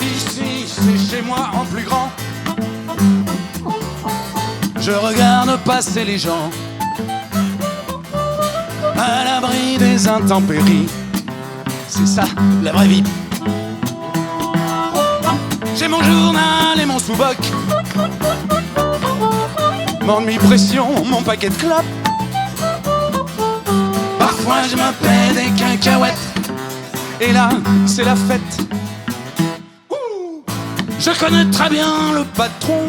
Ici, c'est chez moi en plus grand. Je regarde passer les gens à l'abri des intempéries. C'est ça, la vraie vie. J'ai mon journal et mon sous-boc, mon demi-pression, mon paquet de clopes. Parfois je me fais des cacahuètes, et là, c'est la fête. Je connais très bien le patron,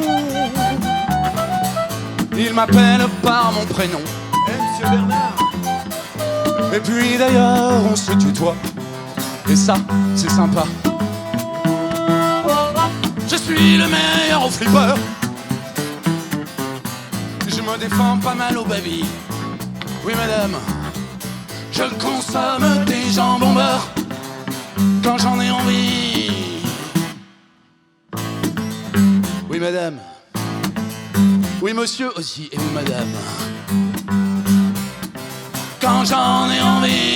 il m'appelle par mon prénom. Monsieur Bernard. Et puis d'ailleurs, on se tutoie, et ça, c'est sympa. Je suis le meilleur au flipper, je me défends pas mal au baby. Oui madame, je consomme des jambons beurre quand j'en ai envie. Oui madame, oui monsieur aussi, et oui madame, quand j'en ai envie.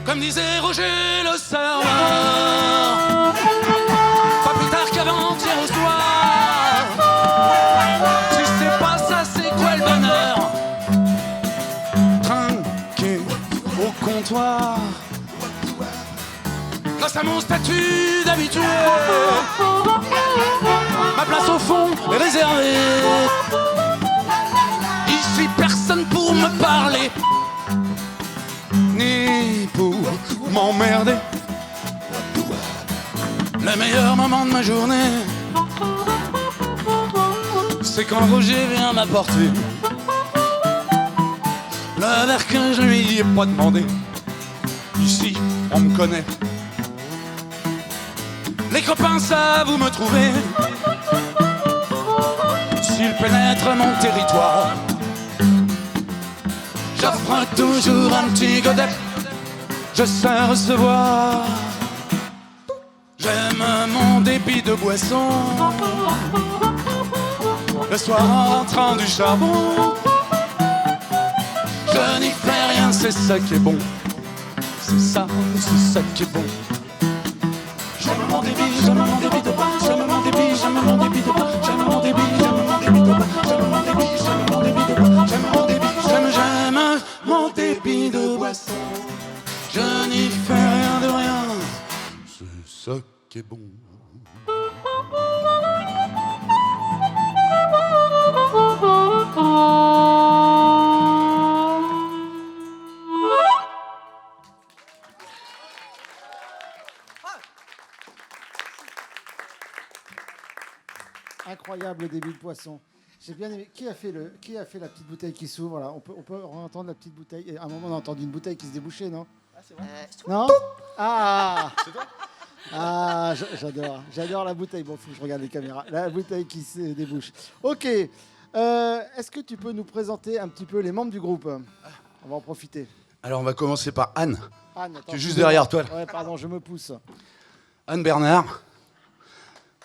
Comme disait Roger le serveur, pas plus tard qu'avant-hier au soir. Tu sais pas ça, c'est quoi le bonheur? Trinquer au comptoir, grâce à mon statut d'habitué, ma place au fond est réservée. Ici personne pour me parler, ni pour m'emmerder. Le meilleur moment de ma journée, c'est quand Roger vient m'apporter le verre que je lui ai pas demandé. Ici, on me connaît, les copains savent où me trouver. S'ils pénètrent mon territoire, j'offre toujours un petit godet, je sais recevoir. J'aime mon débit de boisson, le soir en rentrant du charbon. Je n'y fais rien, c'est ça qui est bon. C'est ça qui est bon. J'aime mon débit, j'aime mon débit de boisson. J'aime mon débit, j'aime mon débit de boisson. J'aime mon débit, j'aime mon débit de boisson. J'aime mon débit, j'aime mon débit de boisson. J'aime mon débit, j'aime mon débit de boisson. Je n'y fais rien de rien, c'est ça qui est bon. Incroyable débit de poisson. J'ai bien aimé. Qui a fait la petite bouteille qui s'ouvre là? On peut entendre la petite bouteille. Et à un moment, on a entendu une bouteille qui se débouchait, non? Ah, c'est vrai. Non? Ah! C'est toi? Ah, j'adore la bouteille. Bon, faut que je regarde les caméras. La bouteille qui se débouche. Ok. Est-ce que tu peux nous présenter un petit peu les membres du groupe? On va en profiter. Alors on va commencer par Anne. Anne, attends, Tu es juste derrière toi. Ouais, pardon, je me pousse. Anne Bernard.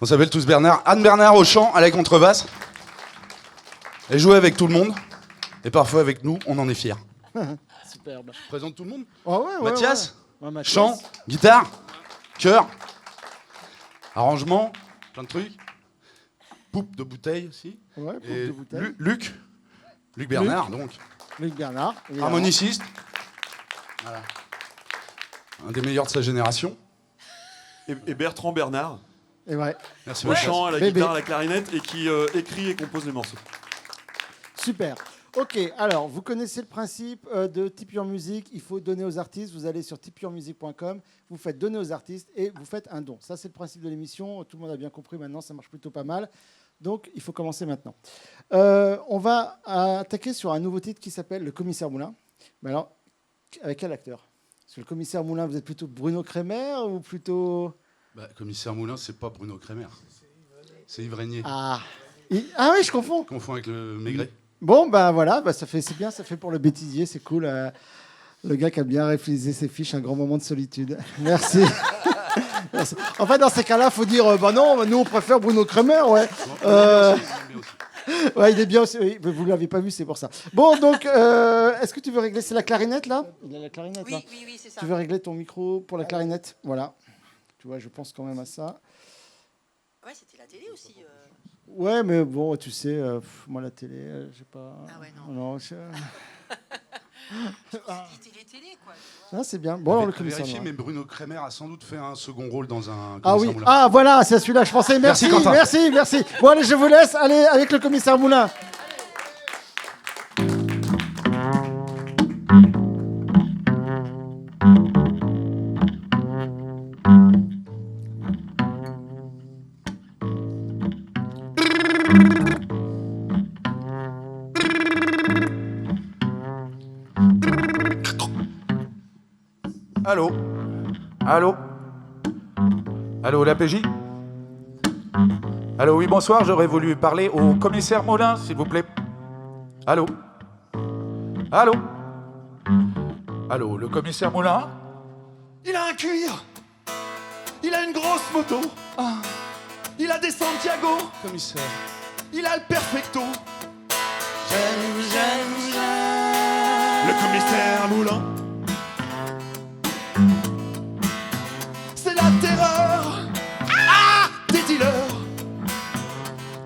On s'appelle tous Bernard. Anne Bernard au chant, à la contrebasse. Elle jouait avec tout le monde. Et parfois avec nous, on en est fiers. Superbe. Je présente tout le monde. Oh, ouais, Mathias, ouais. Ouais, Mathias. chant, guitare, chœur, arrangement, plein de trucs. Poupe de bouteille aussi. Ouais, poupe Et de bouteille. Luc Bernard, donc. Luc Bernard. évidemment. Harmoniciste. Voilà. Un des meilleurs de sa génération. Et Bertrand Bernard, Et ouais. Merci au Mathias. chant, à la Bébé. guitare, à la clarinette, et qui écrit et compose les morceaux. Super. Ok, alors vous connaissez le principe de Tip Your Music. Il faut donner aux artistes. Vous allez sur tipyourmusic.com, vous faites donner aux artistes et vous faites un don. Ça, c'est le principe de l'émission. Tout le monde a bien compris maintenant, ça marche plutôt pas mal. Donc, il faut commencer maintenant. On va attaquer sur un nouveau titre qui s'appelle Le Commissaire Moulin. Mais alors, avec quel acteur? Parce que le Commissaire Moulin, vous êtes plutôt Bruno Kremer ou plutôt... Commissaire Moulin, c'est pas Bruno Kremer. C'est Yves Régnier. Ah oui, je confonds. Je confonds avec le Maigret. Bon, voilà, c'est bien, ça fait pour le bêtisier, c'est cool. Le gars qui a bien réfléchi ses fiches, un grand moment de solitude. Merci. Merci. En fait, dans ces cas-là, il faut dire, non, nous on préfère Bruno Kremer, ouais. Ouais, il est bien aussi. Oui, vous ne l'avez pas vu, c'est pour ça. Bon, donc, est-ce que tu veux régler... C'est la clarinette, là? Il y a la clarinette, là. Oui, c'est ça. Tu veux régler ton micro pour la clarinette? Voilà. Tu vois, je pense quand même à ça. Ouais, c'était la télé aussi. Ouais, mais bon, tu sais, moi, la télé, j'ai pas... Ah ouais, non. C'était télé, quoi. Ah, c'est bien. Bon, alors, le commissaire. Vérifier, mais Bruno Kremer a sans doute fait un second rôle dans un Ah oui, Commissaire Moulin. ah voilà, c'est à celui-là, je pensais. Merci, Quentin. merci. Bon, allez, je vous laisse. Allez, avec le commissaire Moulin. Allô? Allô? Allô, la PJ? Allô, oui, bonsoir, j'aurais voulu parler au commissaire Moulin, s'il vous plaît. Allô? Allô? Allô, le commissaire Moulin? Il a un cuir. Il a une grosse moto. Il a des Santiago. Commissaire. Il a le perfecto. J'aime. Le commissaire Moulin. C'est la terreur. Des dealers.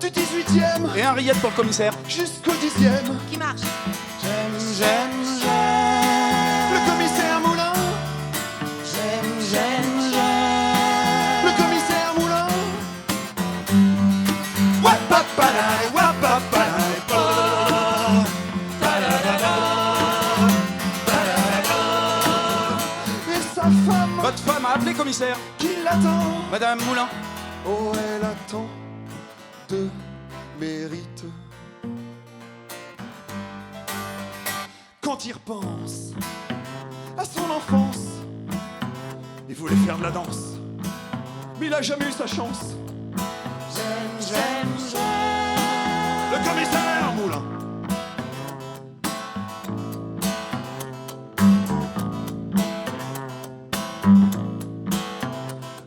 Du 18e Et un rillette pour le commissaire. jusqu'au 10e. Qui marche. J'aime. Le commissaire Moulin. J'aime. Le commissaire Moulin. Wapapalai, wapapalai, pa. Et sa femme Votre femme a appelé, commissaire. qui l'attend. Madame Moulin. Oh, elle attend de mérite. Quand il repense à son enfance, il voulait faire de la danse, mais il a jamais eu sa chance. J'aime. Le commissaire Moulin.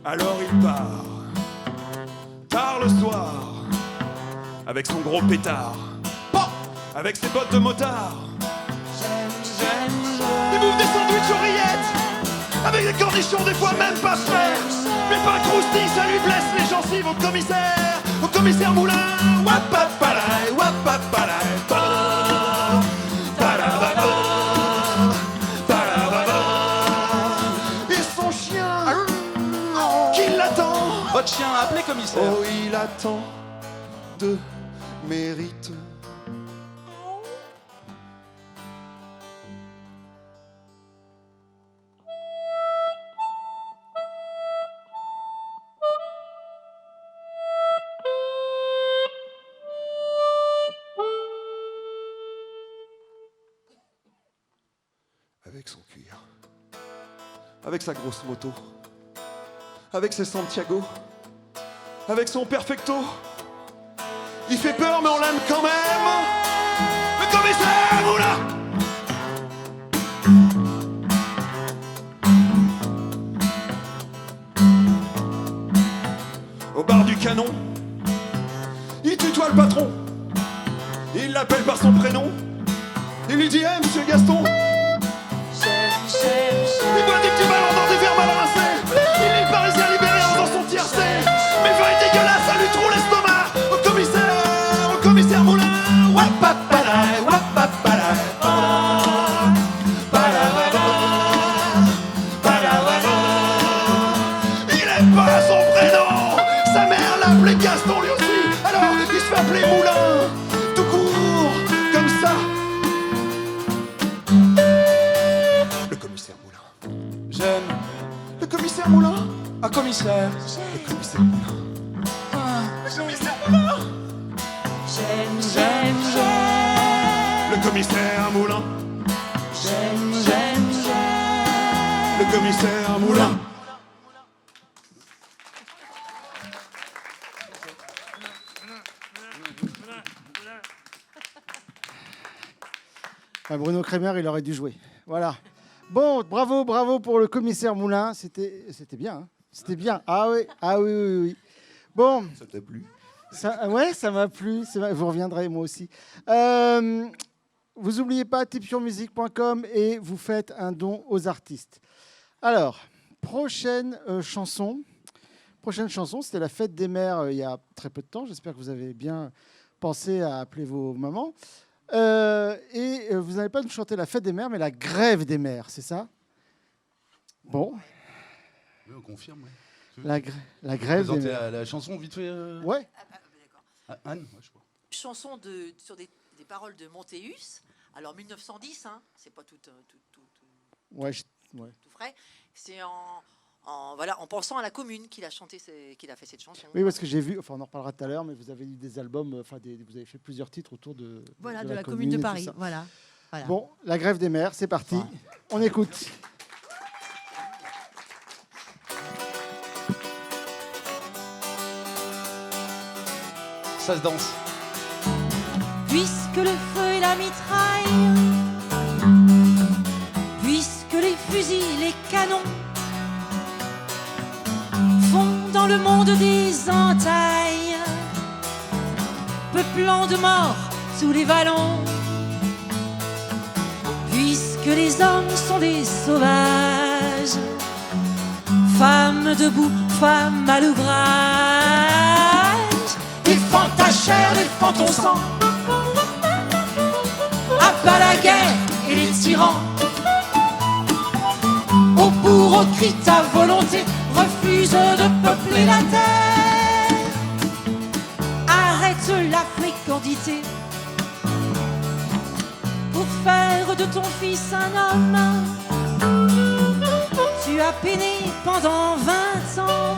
Alors il part, tard le soir, avec son gros pétard, avec ses bottes de motard. Il bouffe des sandwichs aux rillettes, avec des cornichons des fois même pas frais. Mais pas croustille, ça lui blesse les gencives au commissaire Moulin. Wapapalai, wapapalai, pa. Parababa, parababa. Et son chien qui l'attend. Votre chien a appelé, commissaire. Oh, il attend de mérite. Avec son cuir, avec sa grosse moto, avec ses Santiago, avec son perfecto. Il fait peur mais on l'aime quand même. Le commissaire Moulin. Au bar du canon, il tutoie le patron. Il l'appelle par son prénom. Il lui dit: hey, monsieur Gaston. Il boit des petits ballons dans des verres mal rincés. Il est parisien libéré en faisant son tiercé. Mais vin est dégueulasse, ça lui trouve l'estomac. Au commissaire Moulin. Wapapalai, wapapalai, pa. Parababa, parababa. Il aime pas son prénom. Sa mère l'appelait Gaston lui aussi. Alors il se fait appeler Moulin. Tout court, comme J'aime, j'aime, j'aime. Le commissaire Moulin. J'aime, j'aime, j'aime. Le commissaire Moulin. Bruno Kremer, il aurait dû jouer. Voilà. Bon, bravo, bravo pour le commissaire Moulin. C'était bien. Hein, c'était bien. Ah oui, oui. Bon. Ça t'a plu? Ouais, ça m'a plu. Vous reviendrez, moi aussi. Vous n'oubliez pas tipeyourmusic.com et vous faites un don aux artistes. Alors, prochaine chanson. Prochaine chanson, c'était la fête des mères il y a très peu de temps. J'espère que vous avez bien pensé à appeler vos mamans. Vous n'allez pas nous chanter la fête des mères, mais la grève des mères, c'est ça? Bon. Oui, on confirme. Ouais. La grève des mères. La chanson vite fait. Ouais. D'accord. Anne, ouais, je crois. Chanson sur des paroles de Montéus. Alors 1910, hein, c'est pas tout Ouais. tout frais. C'est en pensant à la commune qu'il a chanté, qu'il a fait cette chanson. Oui, parce que j'ai vu, enfin on en reparlera tout à l'heure, mais vous avez eu des albums, vous avez fait plusieurs titres autour de la commune de Paris. Voilà. Bon, la grève des mères, c'est parti. On écoute. Ça se danse. Puisque le feu et la mitraille, puisque les fusils, les canons font dans le monde des entailles, peuplant de morts sous les vallons, puisque les hommes sont des sauvages, femmes debout, femmes à l'ouvrage, défends ta chair, défends ton sang, abat la guerre et les tyrans, au bourreau crie ta volonté, refuse de peupler la terre, arrête la fécondité pour faire de ton fils un homme. Tu as peiné pendant 20 ans,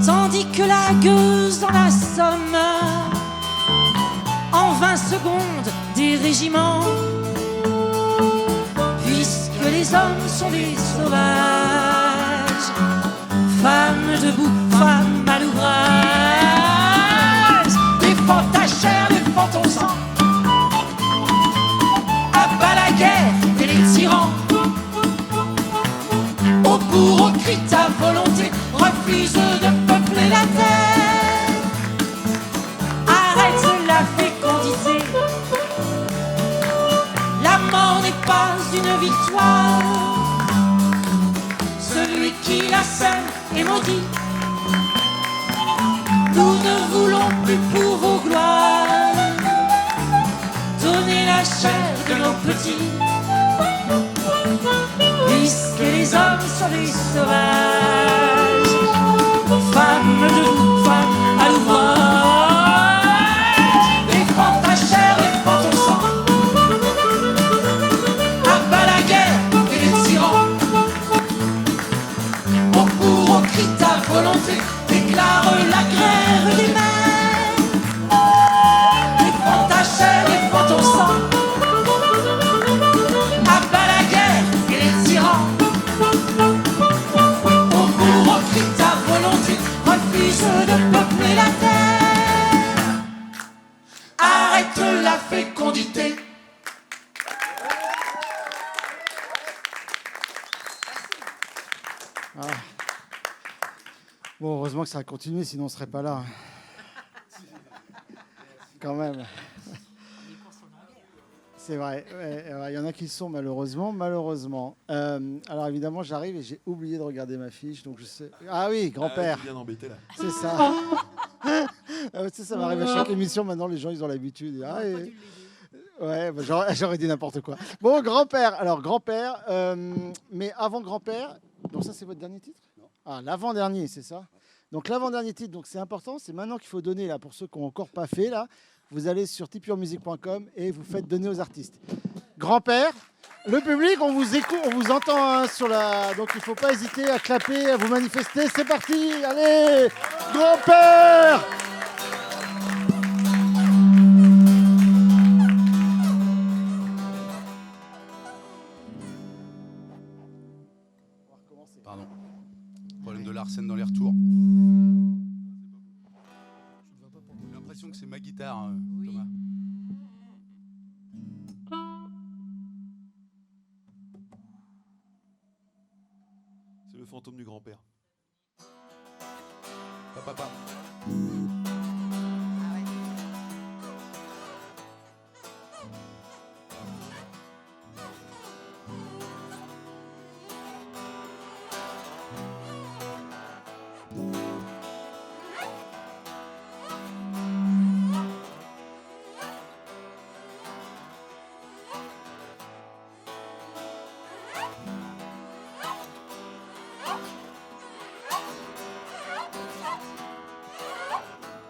tandis que la gueuse dans la Somme, en 20 secondes des régiments, puisque les hommes sont des sauvages, femmes debout, femmes à l'ouvrage, défends ta chair, défends ton sang, abat la guerre et les tyrans, au bourreau crie ta volonté, refuse de peupler la terre, arrête la fécondité, la mort n'est pas une victoire, celui qui la sème est maudit, nous ne voulons plus pour vos gloires donner la chair de nos petits, puisque les hommes sont des sauvages, femmes debout, femmes à l'ouvrage, défends ta chair, défends ton sang, abat la guerre et les tyrans, au bourreau crie ta volonté, déclare la grève des mers, défends ta chair, défends ton sang, abat la guerre et les tyrans, au bourreau crie ta volonté, refuse de peupler la terre, arrête la fécondité. Bon, heureusement que ça a continué, sinon on ne serait pas là. Quand même. C'est vrai. Il y en a qui sont malheureusement. Alors évidemment, j'arrive et j'ai oublié de regarder ma fiche. Donc je sais. Ah oui, grand-père. Bien embêté là. C'est ça. Ça m'arrive à chaque émission. Maintenant, les gens, ils ont l'habitude. Ouais, j'aurais dit n'importe quoi. Bon, grand-père. Alors, grand-père. Mais avant grand-père. Donc ça, c'est votre dernier titre? Ah, l'avant-dernier, c'est ça? Donc l'avant-dernier titre, donc c'est important, c'est maintenant qu'il faut donner là pour ceux qui n'ont encore pas fait là. Vous allez sur tipeyourmusic.com et vous faites donner aux artistes. Grand-père, le public, on vous écoute, on vous entend hein, sur la. Donc il ne faut pas hésiter à clapper, à vous manifester. C'est parti, allez, grand-père. guitare, Oui. Thomas. C'est le fantôme du grand-père. Papa. Ah ouais.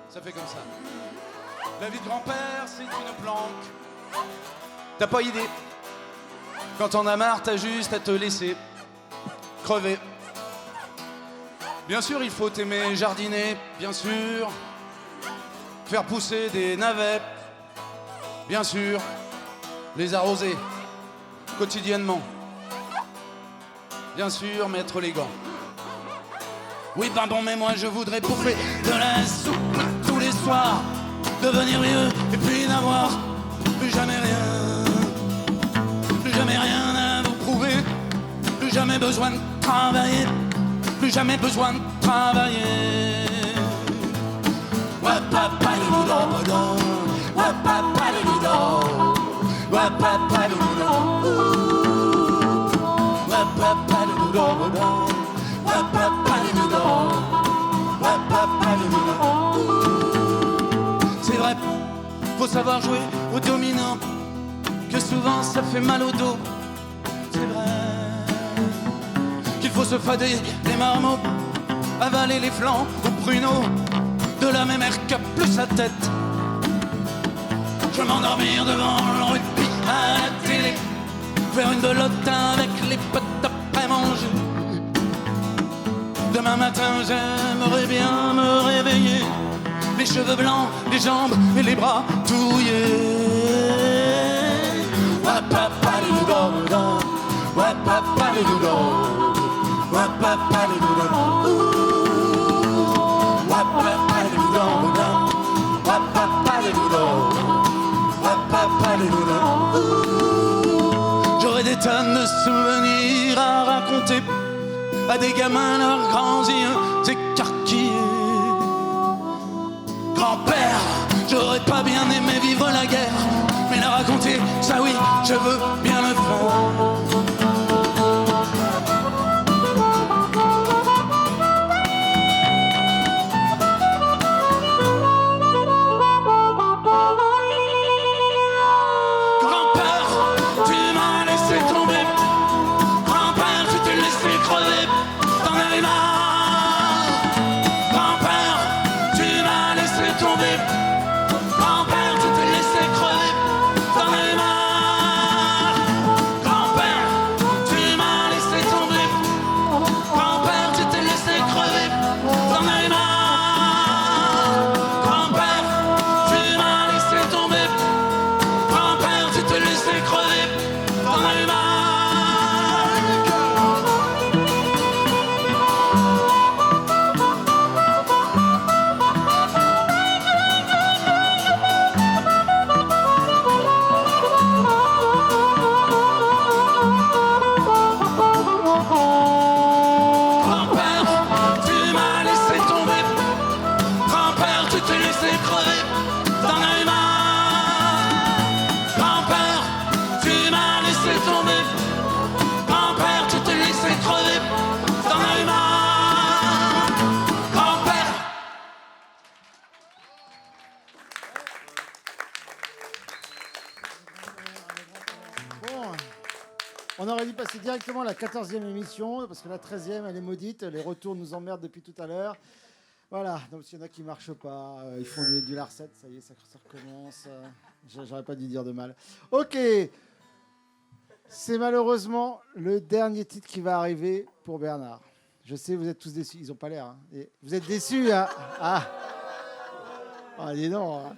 Ça fait comme ça. La vie de grand-père, c'est une planque. T'as pas idée. Quand t'en as marre, t'as juste à te laisser crever. Bien sûr, il faut aimer jardiner, bien sûr. Faire pousser des navets, bien sûr. Les arroser quotidiennement. Bien sûr, mettre les gants. Oui, pardon, mais moi je voudrais bouffer de la soupe tous les soirs, devenir vieux et puis n'avoir plus jamais rien à vous prouver, plus jamais besoin de travailler, plus jamais besoin de travailler. Ouais, papa, ouais, papa, ouais, papa, c'est vrai, faut savoir jouer au dominant, que souvent ça fait mal au dos. C'est vrai qu'il faut se fader les marmots, avaler les flancs aux pruneaux de la même air qu'à plus sa tête. Je m'endormir devant le rugby à la télé, faire une belote avec les potes après manger. Demain matin, j'aimerais bien me réveiller, les cheveux blancs, les jambes et les bras touillés. Ouais, papa, le doudou, ouais, papa, le doudou, ouais, papa, le doudou, ouais, papa, le doudou, ouais, papa, le doudou, ouais, papa, le doudou. J'aurais des tonnes de souvenirs à raconter à des gamins leurs grands yeux écarquillés. Grand-père, j'aurais pas bien aimé vivre la guerre, mais la raconter, ça oui, je veux bien le faire. On aurait dû passer directement à la 14e émission, parce que la 13e, elle est maudite. Les retours nous emmerdent depuis tout à l'heure. Voilà, donc s'il y en a qui ne marchent pas, ils font du larcet, ça y est, ça recommence. J'aurais pas dû dire de mal. Ok, c'est malheureusement le dernier titre qui va arriver pour Bernard. Je sais, vous êtes tous déçus. Ils n'ont pas l'air. Hein. Vous êtes déçus, hein? Ah, dis donc. Hein.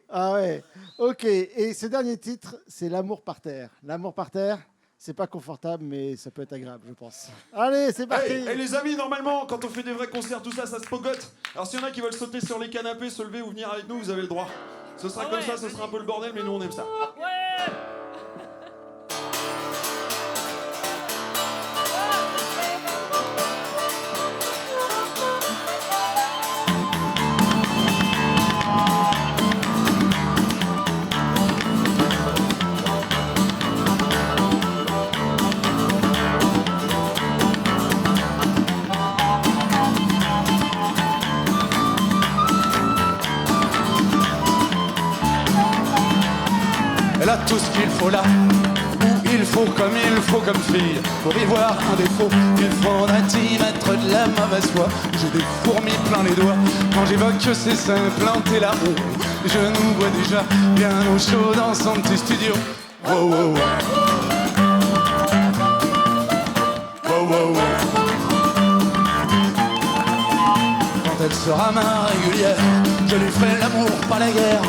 Ah ouais, ok. Et ce dernier titre, c'est L'amour par terre. L'amour par terre, C'est pas confortable, mais ça peut être agréable, je pense. Allez, c'est parti. Hey, les amis, normalement, quand on fait des vrais concerts, tout ça, ça se pogote. Alors s'il y en a qui veulent sauter sur les canapés, se lever ou venir avec nous, vous avez le droit. Ce sera comme ça, ce sera un peu le bordel, mais nous on aime ça. Elle a tout ce qu'il faut là, où il faut comme fille. Pour y voir un défaut, il faudrait y mettre de la mauvaise foi. J'ai des fourmis plein les doigts, quand j'évoque ses seins plantés là-haut. Je nous vois déjà bien au chaud dans son petit studio. Wow, wow, wow. Wow, wow, wow. Quand elle sera ma régulière, je lui ferai l'amour, pas la guerre.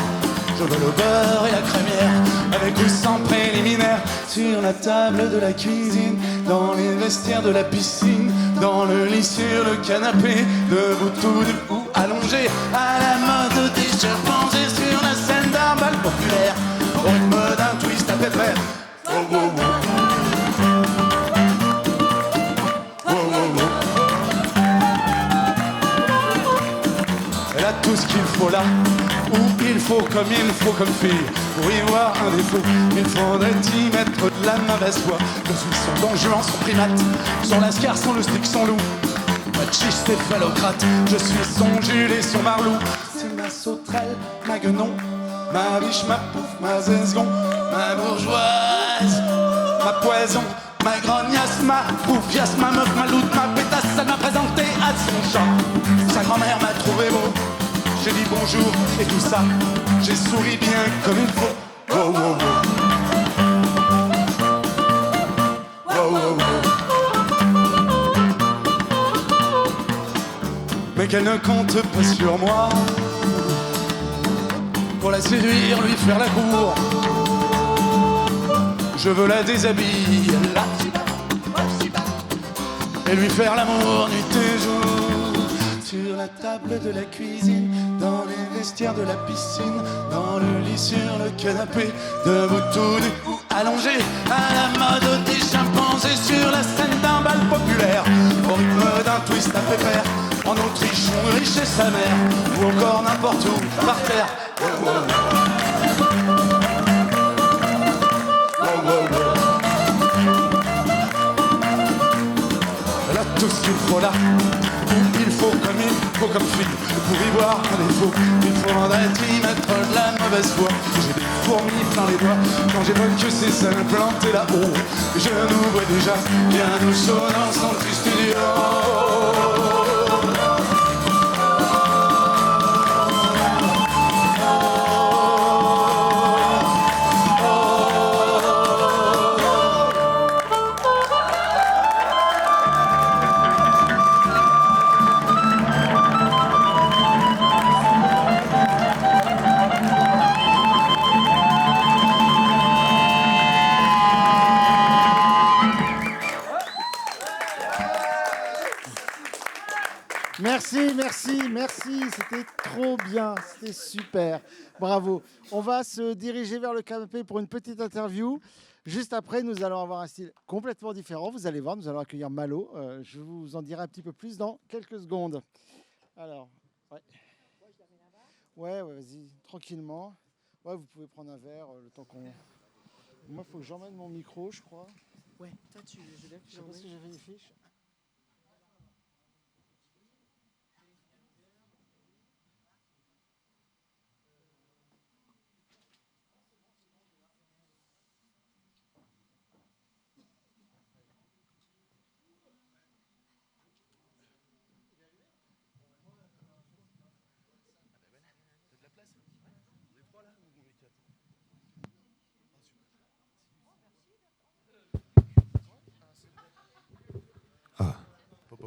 Je veux le beurre et la crémière, avec ou sans préliminaire. Sur la table de la cuisine, dans les vestiaires de la piscine, dans le lit, sur le canapé, debout tout nu ou allongé, à la mode des chimpanzés, sur la scène d'un bal populaire, au rythme d'un twist à pépère. Oh, oh, oh. Oh, oh, oh. Elle a tout ce qu'il faut là, où il faut comme fille. Pour y voir un défaut, il faudrait y mettre de la mauvaise foi. Je suis son Don Juan, son primate, son lascar, son lustig, son loup, machiste et phallocrate. Je suis son Jules et son Marlou. C'est ma sauterelle, ma guenon, ma biche, ma pouffe, ma zesgon, ma bourgeoise, ma poison, ma grognasse, ma bouffiasse, ma meuf, ma loute, ma pétasse. Elle m'a présenté à son chat. Sa grand-mère m'a trouvé beau. J'ai dit bonjour et tout ça, j'ai souri bien comme il faut. Wow, wow, wow. Wow, wow, wow. Mais qu'elle ne compte pas sur moi pour la séduire, lui faire la cour. Je veux la déshabiller là et lui faire l'amour nuit et jour. Sur la table de la cuisine, dans les vestiaires de la piscine, dans le lit, sur le canapé, debout tout nu ou allongé, à la mode des chimpanzés, sur la scène d'un bal populaire, au rythme d'un twist à pépère, en Autriche, Hongrie chez sa mère, ou encore n'importe où, par terre. Oh, oh, oh. Oh, oh, oh. Elle a tout ce qu'il faut là, où il faut comme fille. Pour y voir un défaut, il faudrait y mettre de la mauvaise foi. J'ai des fourmis plein les doigts, quand j'évoque que ces seins plantés là-haut. Je nous vois déjà bien au chaud dans son petit studio. Merci, c'était trop bien, c'était super, bravo. On va se diriger vers le canapé pour une petite interview. Juste après, nous allons avoir un style complètement différent. Vous allez voir, nous allons accueillir Malo. Je vous en dirai un petit peu plus dans quelques secondes. Alors, ouais, vas-y, tranquillement. Ouais, vous pouvez prendre un verre le temps qu'on... Moi, il faut que j'emmène mon micro, je crois. Ouais, toi, je veux bien que Je sais pas si j'ai fait les fiches.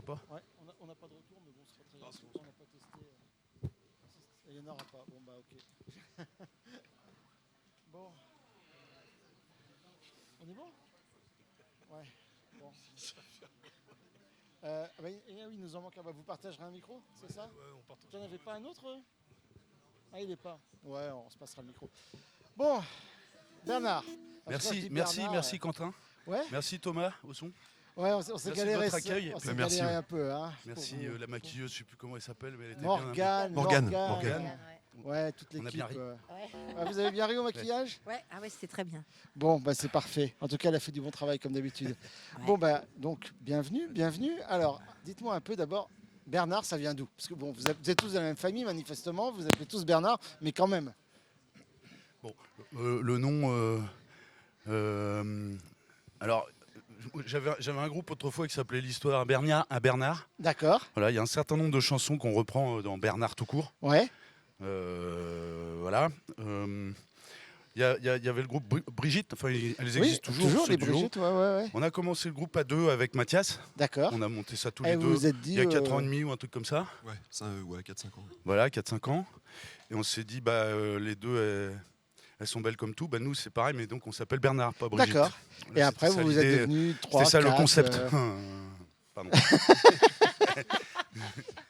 Ouais, on n'a pas de retour, mais bon, c'est pas très grave. On n'a pas testé. Il n'y en aura pas. Bon, bah, ok. Bon. On est bon? Oui, il nous en manque un. Vous partagerez un micro, c'est ça? On partage. Tu n'en avais pas un autre? Ah, il n'est pas. Ouais, on se passera le micro. Bon, Bernard. Merci, merci Quentin. Ouais. Merci Thomas au son. Ouais, on s'est Merci de galéré. votre accueil. On s'est Merci, galéré un peu. Hein, Merci pour vous. la maquilleuse, je sais plus comment elle s'appelle, mais elle était bien. Morgane. Morgane. Ouais, toute On a l'équipe. bien ri. Ah, vous avez bien ri au maquillage? Ouais, ah ouais, c'était très bien. Bon, bah, c'est parfait. En tout cas, elle a fait du bon travail comme d'habitude. Ouais. Bon, bah, donc, bienvenue. Alors, dites-moi un peu d'abord, Bernard, ça vient d'où? Parce que bon, vous êtes tous de la même famille, manifestement. Vous appelez tous Bernard, mais quand même. Bon, le nom. Alors, j'avais un groupe autrefois qui s'appelait l'Histoire à Bernard. D'accord. Voilà, il y a un certain nombre de chansons qu'on reprend dans Bernard tout court. Ouais. Voilà. Il y avait le groupe Brigitte, enfin elles existent toujours. Toujours ce les duo. Brigitte, ouais. On a commencé le groupe à 2 avec Mathias. D'accord. On a monté ça tous Et les vous deux. vous êtes dit. Il y a 4 ans et demi ou un truc comme ça. Ouais, 4-5 ans. Voilà, 4-5 ans. Et on s'est dit, les deux, elles sont belles comme tout. Bah, nous, c'est pareil, mais donc on s'appelle Bernard, pas Brigitte. D'accord. Et Voilà, après, c'était vous ça vous êtes l'idée. devenus 3, C'était ça 4, le concept. Pardon.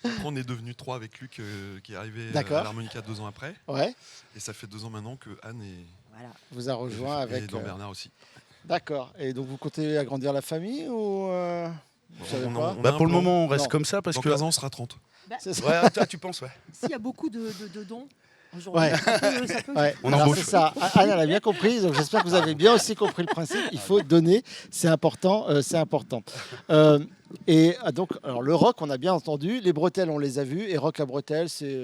Après, on est devenus 3 avec Luc qui est arrivé D'accord. à l'harmonica 2 ans après. Ouais. Et ça fait 2 ans maintenant que Anne est, Voilà. Vous a rejoint est avec. dans Bernard aussi. D'accord. Et donc, vous comptez agrandir la famille ou vous savez On pas a Bah, un pour le plan. moment, on reste Non. comme ça parce Dans que. 15 ans, on sera 30. C'est ça. Ouais, toi, tu penses, ouais. S'il y a beaucoup de dons aujourd'hui, Ouais. ça peut. Ouais. On Alors, embauche. c'est ça. Anne, elle a bien compris. Donc, j'espère que vous avez bien aussi compris le principe. Il faut donner. C'est important. C'est important. Et donc, alors, le rock, on a bien entendu. Les bretelles, on les a vues. Et rock à bretelles, c'est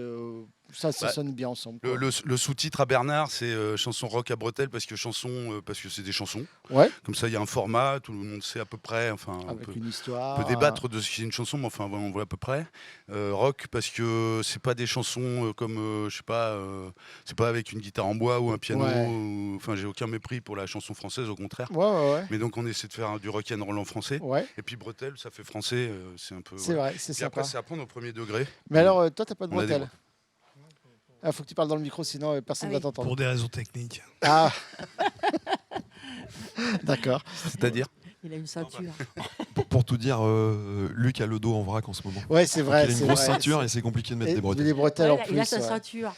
ça Bah, sonne bien ensemble. quoi. Le sous-titre à Bernard, c'est chanson rock à bretelles parce que c'est des chansons. Ouais. Comme ça, il y a un format, tout le monde sait à peu près. Enfin, Avec on une histoire. peut débattre de ce qu'est une chanson, mais enfin, on voit à peu près. Rock parce que c'est pas des chansons comme, je sais pas, c'est pas avec une guitare en bois ou un piano. Ouais. Enfin, j'ai aucun mépris pour la chanson française, au contraire. Ouais. Mais donc, on essaie de faire du rock and roll en français. Ouais. Et puis bretelles, ça fait français, c'est un peu. C'est voilà. vrai, c'est Puis après, sympa. c'est à prendre au premier degré. Mais alors, toi, t'as pas de On a des bretelles? Il faut que tu parles dans le micro, sinon personne Ah ne va oui. t'entendre. Pour des raisons techniques. Ah D'accord. C'est-à-dire Il a une ceinture. Pour tout dire, Luc a le dos en vrac en ce moment. Ouais, c'est vrai. Il a une c'est grosse vrai. ceinture et c'est compliqué de mettre Et des bretelles. des bretelles en Ouais, plus. il a sa ouais. ceinture.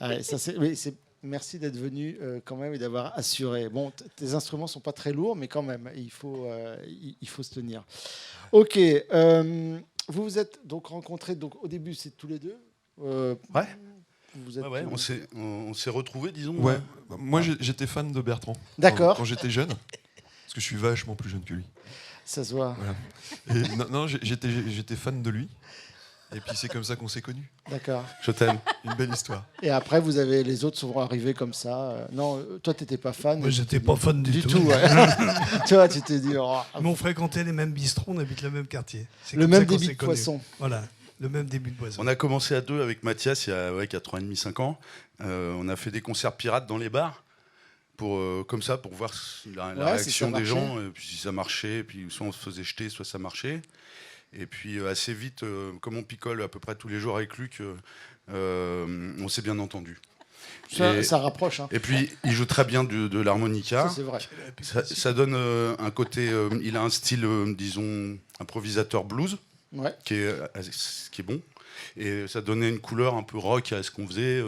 Ouais, ça, merci d'être venu quand même et d'avoir assuré. Bon, tes instruments sont pas très lourds, mais quand même, il faut se tenir. Ok. Vous vous êtes donc rencontrés. Donc au début, c'est tous les deux. Ouais. Vous êtes. Ouais, on s'est retrouvés, disons. Ouais, moi j'étais fan de Bertrand. D'accord. Quand j'étais jeune. Parce que je suis vachement plus jeune que lui. Ça se voit. Et non, j'étais fan de lui. Et puis c'est comme ça qu'on s'est connus. D'accord. Je t'aime. Une belle histoire. Et après, les autres sont arrivés comme ça. Non, toi, t'étais pas fan. Moi, j'étais pas fan du tout. ouais. Toi, tu t'es dit. Oh, Mais on fréquentait les mêmes bistrots, on habite le même quartier. C'est le comme même ça qu'on débit s'est de connus. poisson. Voilà, le même début de boisson. On a commencé à 2 avec Mathias il y a 4 ans et demi, 5 ans. On a fait des concerts pirates dans les bars. Comme ça, pour voir la Ouais, si réaction ça des marchait. gens, et puis si ça marchait, et puis soit on se faisait jeter, soit ça marchait. Et puis assez vite, comme on picole à peu près tous les jours avec Luc, on s'est bien entendu. Ça rapproche. Hein. Et puis il joue très bien de l'harmonica. Ça, c'est vrai. Ça donne un côté, il a un style, disons, improvisateur blues, Ouais. qui est bon. Et ça donnait une couleur un peu rock à ce qu'on faisait.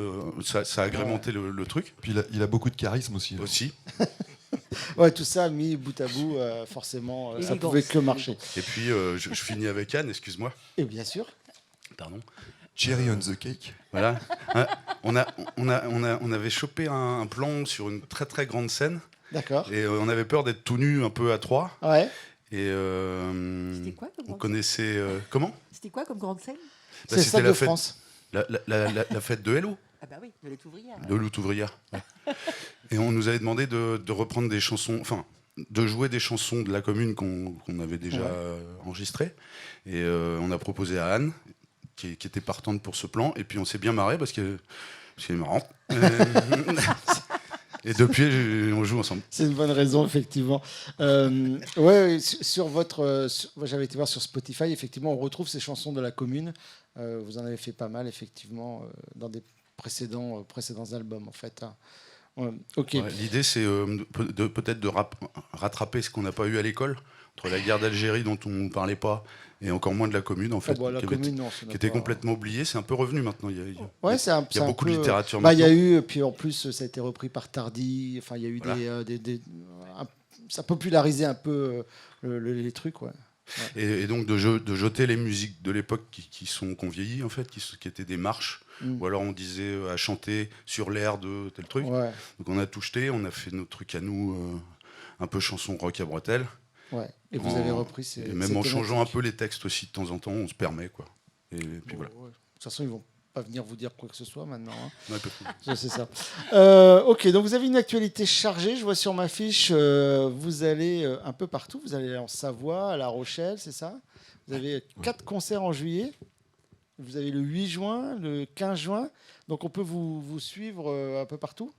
Ça agrémentait le truc Puis il a beaucoup de charisme aussi. aussi. Ouais, tout ça mis bout à bout, forcément, ça Élégance. pouvait que marcher. Et puis je finis avec Anne, excuse-moi. Et bien sûr. Pardon. Cherry on the cake. Voilà. On avait chopé un plan sur une très très grande scène. D'accord. Et on avait peur d'être tout nu un peu à 3. Ouais. Et C'était quoi comme on grande connaissait. Comment C'était quoi comme grande scène? C'est le c'était Stade la de fête, France. la fête de Hello, Ah bah oui, de l'être ouvrière. de Lutte ouvrière. Ouais. Et on nous avait demandé de reprendre des chansons, enfin, de jouer des chansons de la commune qu'on avait déjà enregistrées. Et on a proposé à Anne, qui était partante pour ce plan. Et puis on s'est bien marré parce qu'elle est marrante. Et depuis, on joue ensemble. C'est une bonne raison, effectivement. Ouais, sur votre. Moi, j'avais été voir sur Spotify, effectivement, on retrouve ces chansons de la commune. Vous en avez fait pas mal, effectivement, dans des précédents albums, en fait. Hein. Ouais, ok. Ouais, l'idée, c'est peut-être de rattraper ce qu'on n'a pas eu à l'école, entre la guerre d'Algérie dont on ne parlait pas, et encore moins de la commune, en fait, La qui, commune, non, qui était complètement oubliée. C'est un peu revenu maintenant. Il y a, Ouais, il y a c'est un beaucoup peu... de littérature Il y a maintenant. eu, puis en plus, ça a été repris par Tardy. Enfin, il y a eu Voilà. ça a popularisé un peu les trucs, ouais. Et donc de jeter les musiques de l'époque qui ont vieilli, en fait, qui étaient des marches. Ou alors on disait à chanter sur l'air de tel truc. Ouais. Donc on a tout jeté, on a fait notre truc à nous, un peu chanson rock à bretelles. Ouais. Et vous avez repris ces. Et même en changeant un peu les textes aussi de temps en temps, on se permet, quoi. Et puis voilà. Ouais. De toute façon, ils vont pas venir vous dire quoi que ce soit maintenant. Hein. Ouais, peut-être. C'est ça. Ok, donc vous avez une actualité chargée. Je vois sur ma fiche, vous allez un peu partout. Vous allez en Savoie, à La Rochelle, c'est ça? Vous avez 4 concerts en juillet. Vous avez le 8 juin, le 15 juin. Donc on peut vous suivre un peu partout?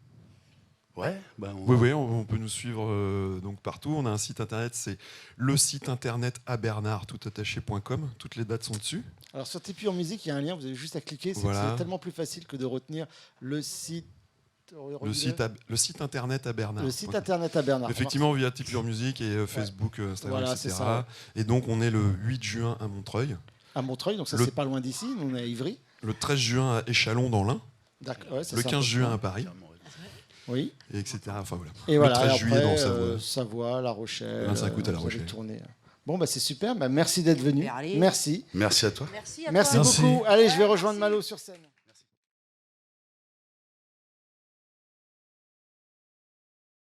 Ouais, Oui, on peut nous suivre donc partout. On a un site internet, c'est le site internet abernard.com. Toutes les dates sont dessus. Alors sur Tipeee en musique, il y a un lien, vous avez juste à cliquer. Voilà. C'est tellement plus facile que de retenir le site. Le site internet à Bernard. Le site internet à Bernard. Effectivement, via Tipeee en musique et Facebook, Instagram, Voilà, etc. c'est ça, ouais. Et donc, on est le 8 juin à Montreuil. À Montreuil, donc ça, c'est pas loin d'ici. Nous, on est à Ivry. Le 13 juin à Échalon dans l'Ain. D'accord. Ouais, le 15 juin à Paris. Oui. Et etc. Enfin, voilà. Et le voilà, 13 après, juillet dans Savoie. Savoie, La Rochelle. Le 25 août à La vous allez Rochelle. tourner. Bon, bah, c'est super. Bah, merci d'être venu. Allez. Merci. Merci à toi. Merci à Merci toi. beaucoup. Allez, je vais rejoindre Malo sur scène.